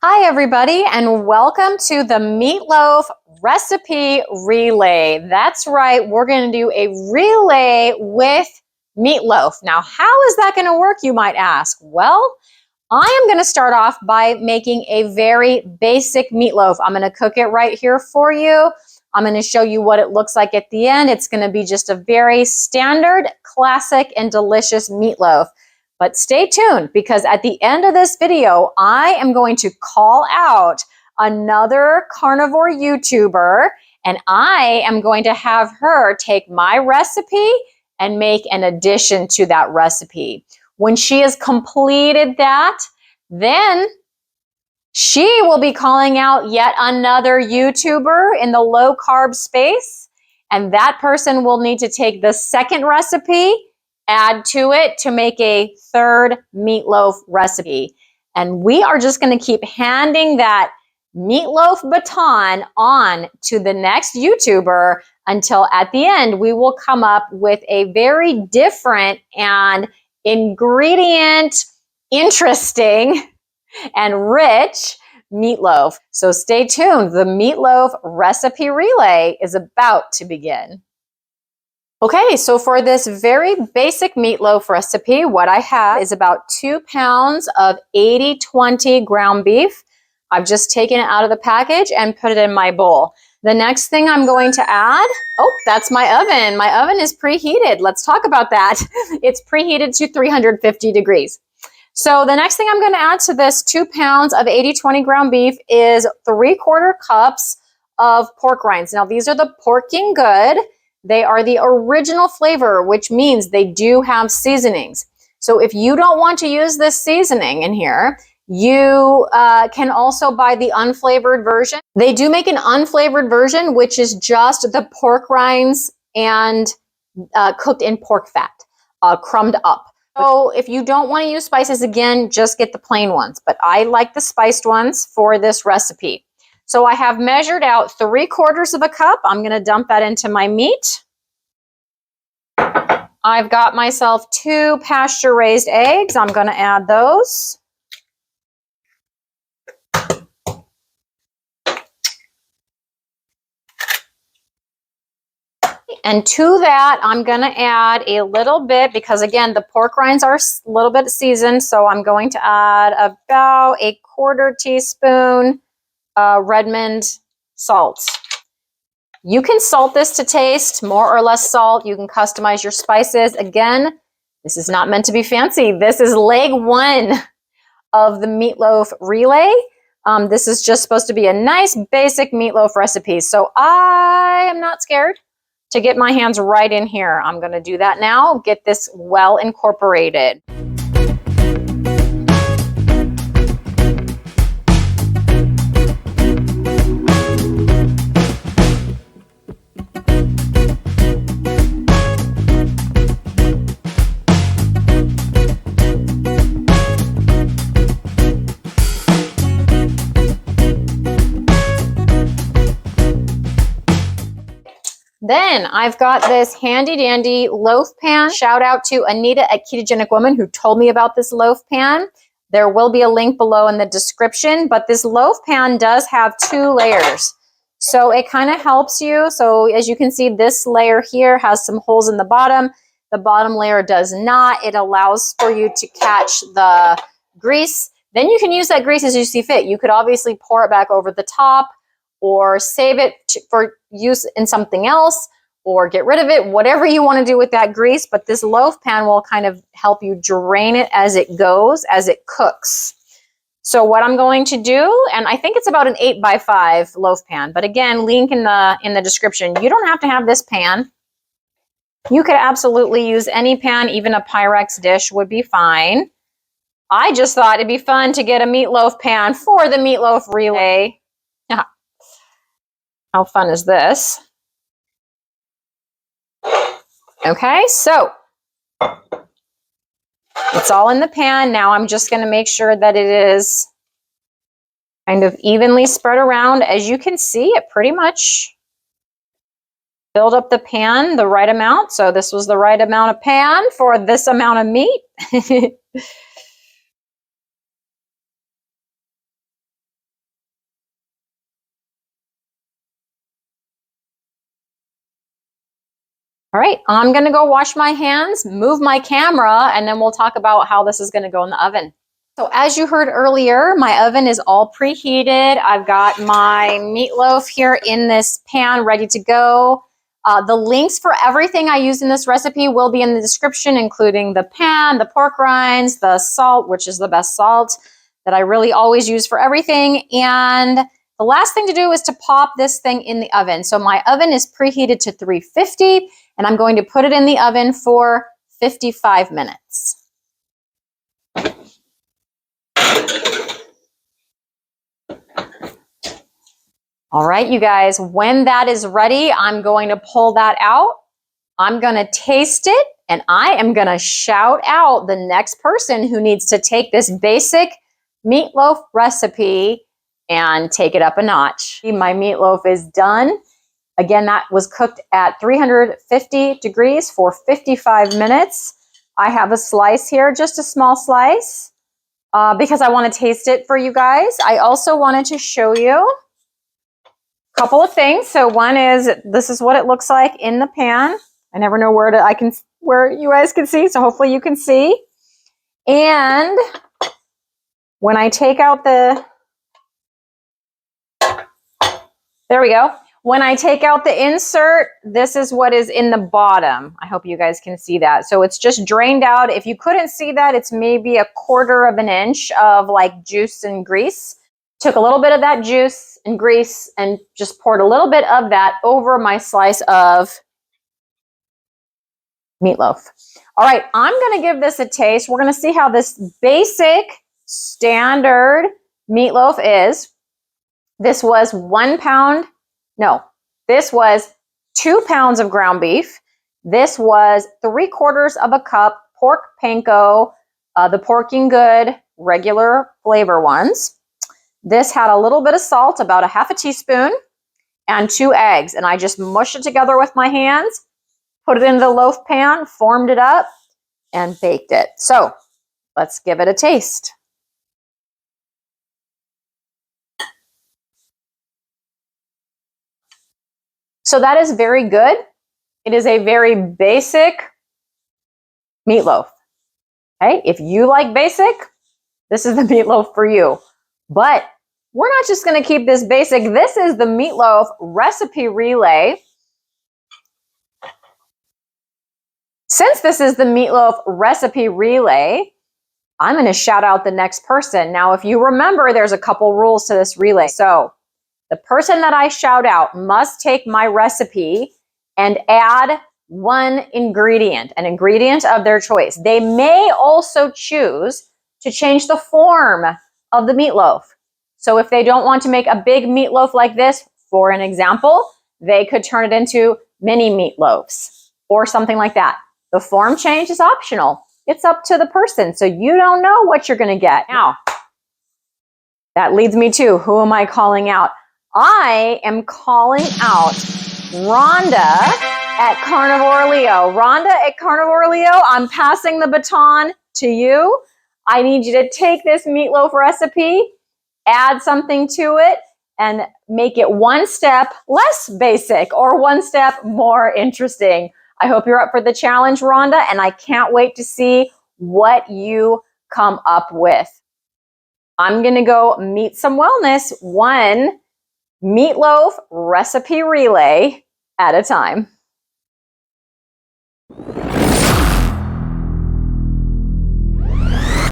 Hi everybody, and welcome to the Meatloaf Recipe Relay. That's right, we're going to do a relay with meatloaf. Now, how is that going to work, you might ask? Well, I am going to start off by making a very basic meatloaf. I'm going to cook it right here for you. I'm going to show you what it looks like at the end. It's going to be just a very standard, classic, and delicious meatloaf. But stay tuned, because at the end of this video, I am going to call out another carnivore YouTuber, and I am going to have her take my recipe and make an addition to that recipe. When she has completed that, then she will be calling out yet another YouTuber in the low carb space, and that person will need to take the second recipe, add to it to make a third meatloaf recipe. And we are just going to keep handing that meatloaf baton on to the next YouTuber until at the end we will come up with a very different and ingredient interesting and rich meatloaf. So stay tuned. The meatloaf recipe relay is about to begin. Okay, so for this very basic meatloaf recipe, what I have is about 2 pounds of 80/20 ground beef. I've just taken it out of the package and put it in my bowl. The next thing I'm going to add, that's my oven. My oven is preheated. Let's talk about that. It's preheated to 350 degrees. So the next thing I'm going to add to this 2 pounds of 80/20 ground beef is 3/4 cups of pork rinds. Now, these are the Porking Good. They are the original flavor, which means they do have seasonings. So if you don't want to use this seasoning in here, you can also buy the unflavored version. They do make an unflavored version, which is just the pork rinds and cooked in pork fat, crumbed up. So if you don't want to use spices, again, just get the plain ones. But I like the spiced ones for this recipe. So I have measured out 3/4 of a cup. I'm going to dump that into my meat. I've got myself 2 pasture raised eggs. I'm going to add those. And to that, I'm going to add a little bit, because again, the pork rinds are a little bit seasoned. So I'm going to add about 1/4 teaspoon Redmond salt. You can salt this to taste, more or less salt. You can customize your spices. Again, this is not meant to be fancy. This is leg 1 of the meatloaf relay. This is just supposed to be a nice basic meatloaf recipe. So I am not scared to get my hands right in here. I'm going to do that now, get this well incorporated. Then I've got this handy dandy loaf pan. Shout out to Anita at Ketogenic Woman who told me about this loaf pan. There will be a link below in the description, but this loaf pan does have 2 layers. So it kind of helps you. So as you can see, this layer here has some holes in the bottom. The bottom layer does not. It allows for you to catch the grease. Then you can use that grease as you see fit. You could obviously pour it back over the top, or save it for use in something else, or get rid of it, whatever you want to do with that grease. But this loaf pan will kind of help you drain it as it goes, as it cooks. So what I'm going to do, and I think it's about an 8x5 loaf pan, but again, link in the description. You don't have to have this pan. You could absolutely use any pan, even a Pyrex dish would be fine. I just thought it'd be fun to get a meatloaf pan for the meatloaf relay. How fun is this? Okay, so it's all in the pan. Now I'm just going to make sure that it is kind of evenly spread around. As you can see, it pretty much filled up the pan the right amount. So this was the right amount of pan for this amount of meat. All right, I'm gonna go wash my hands, move my camera, and then we'll talk about how this is gonna go in the oven. So as you heard earlier, my oven is all preheated. I've got my meatloaf here in this pan ready to go. The links for everything I use in this recipe will be in the description, including the pan, the pork rinds, the salt, which is the best salt that I really always use for everything. And the last thing to do is to pop this thing in the oven. So my oven is preheated to 350, and I'm going to put it in the oven for 55 minutes. All right, you guys, when that is ready, I'm going to pull that out. I'm going to taste it, and I am going to shout out the next person who needs to take this basic meatloaf recipe and take it up a notch. My meatloaf is done. Again, that was cooked at 350 degrees for 55 minutes. I have a slice here, just a small slice, because I want to taste it for you guys. I also wanted to show you couple of things. So one is, this is what it looks like in the pan. I never know where you guys can see, so hopefully you can see. And when I take out there we go. When I take out the insert, this is what is in the bottom. I hope you guys can see that. So it's just drained out. If you couldn't see that, it's maybe 1/4 of an inch of like juice and grease. Took a little bit of that juice and grease and just poured a little bit of that over my slice of meatloaf. All right, I'm gonna give this a taste. We're gonna see how this basic standard meatloaf is. This was 1 pound, no, this was 2 pounds of ground beef. This was 3/4 of a cup pork panko, the Porking Good regular flavor ones. This had a little bit of salt, about 1/2 teaspoon, and 2 eggs. And I just mushed it together with my hands, put it in the loaf pan, formed it up, and baked it. So let's give it a taste. So that is very good. It is a very basic meatloaf. Okay, if you like basic, this is the meatloaf for you. But we're not just going to keep this basic. This is the meatloaf recipe relay. Since this is the meatloaf recipe relay, I'm going to shout out the next person. Now, if you remember, there's a couple rules to this relay. So the person that I shout out must take my recipe and add one ingredient, an ingredient of their choice. They may also choose to change the form of the meatloaf. So if they don't want to make a big meatloaf like this, for an example, they could turn it into mini meatloaves or something like that. The form change is optional. It's up to the person. So you don't know what you're going to get. Now, that leads me to, who am I calling out? I am calling out Rhonda at Carnivore Leo. Rhonda at Carnivore Leo, I'm passing the baton to you. I need you to take this meatloaf recipe, add something to it, and make it one step less basic or one step more interesting. I hope you're up for the challenge, Rhonda, and I can't wait to see what you come up with. I'm going to go meet some wellness, one meatloaf recipe relay at a time.